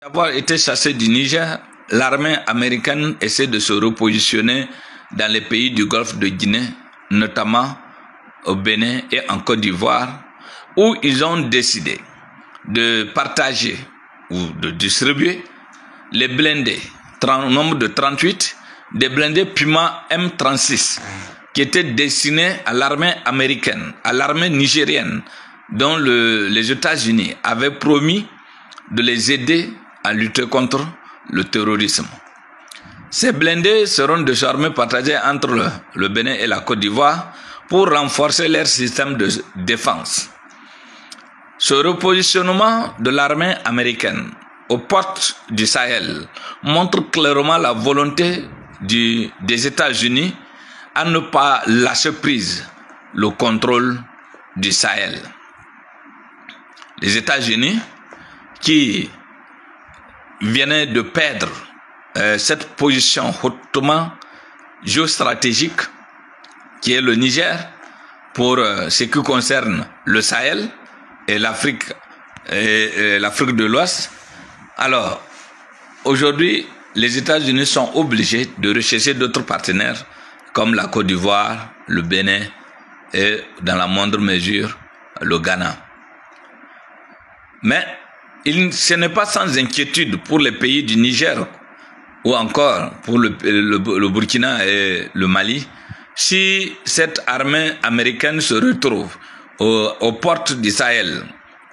D'avoir été chassé du Niger, l'armée américaine essaie de se repositionner dans les pays du Golfe de Guinée, notamment au Bénin et en Côte d'Ivoire, où ils ont décidé de partager ou de distribuer les blindés, au nombre de 38, des blindés Puma M36, qui étaient destinés à l'armée américaine, à l'armée nigérienne, dont les États-Unis avaient promis de les aider à lutter contre le terrorisme. Ces blindés seront désormais partagés entre le Bénin et la Côte d'Ivoire pour renforcer leur système de défense. Ce repositionnement de l'armée américaine aux portes du Sahel montre clairement la volonté des États-Unis à ne pas lâcher prise le contrôle du Sahel. Les États-Unis qui viennent de perdre cette position hautement géostratégique qui est le Niger pour ce qui concerne le Sahel et l'Afrique de l'Ouest. Alors, aujourd'hui, les États-Unis sont obligés de rechercher d'autres partenaires comme la Côte d'Ivoire, le Bénin et dans la moindre mesure le Ghana. Mais ce n'est pas sans inquiétude pour les pays du Niger ou encore pour le Burkina et le Mali si cette armée américaine se retrouve aux portes du Sahel,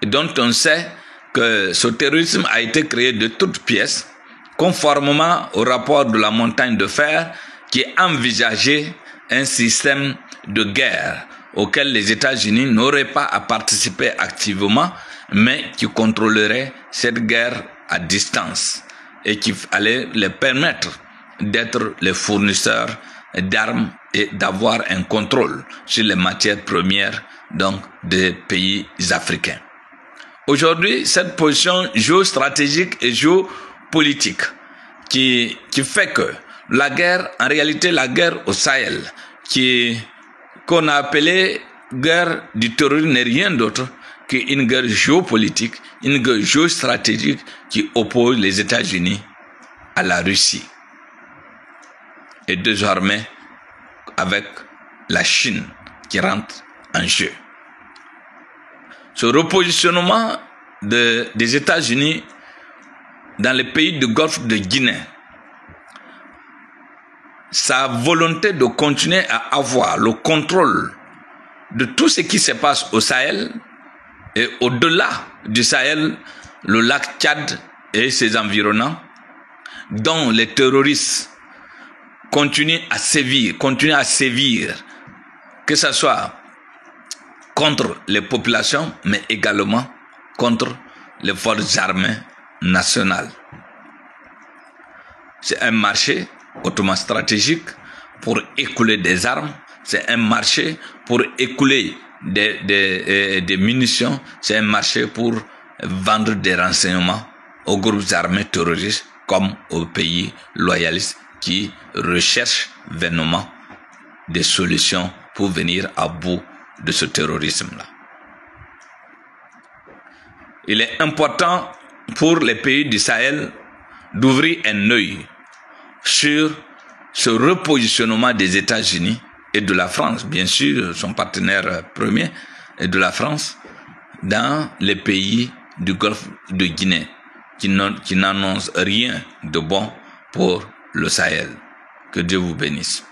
dont on sait que ce terrorisme a été créé de toutes pièces, conformément au rapport de la montagne de fer qui envisageait un système de guerre auquel les États-Unis n'auraient pas à participer activement, mais qui contrôlerait cette guerre à distance et qui allait les permettre d'être les fournisseurs d'armes et d'avoir un contrôle sur les matières premières donc des pays africains. Aujourd'hui, cette position géostratégique et géopolitique qui fait que la guerre, en réalité la guerre au Sahel, qu'on a appelée guerre du terrorisme, n'est rien d'autre qu'une guerre géopolitique, une guerre géostratégique qui oppose les États-Unis à la Russie. Et désormais, avec la Chine qui rentre en jeu. Ce repositionnement des États-Unis dans les pays du Golfe de Guinée, sa volonté de continuer à avoir le contrôle de tout ce qui se passe au Sahel et au-delà du Sahel, le lac Tchad et ses environnants, dont les terroristes continuent à sévir, que ce soit contre les populations, mais également contre les forces armées nationales. C'est un marché hautement stratégique pour écouler des armes, c'est un marché pour écouler des munitions, c'est un marché pour vendre des renseignements aux groupes armés terroristes comme aux pays loyalistes qui recherchent vainement des solutions pour venir à bout de ce terrorisme-là. Il est important pour les pays du Sahel d'ouvrir un œil sur ce repositionnement des États-Unis et de la France, bien sûr, son partenaire premier, et de la France, dans les pays du Golfe de Guinée, qui n'annoncent rien de bon pour le Sahel. Que Dieu vous bénisse.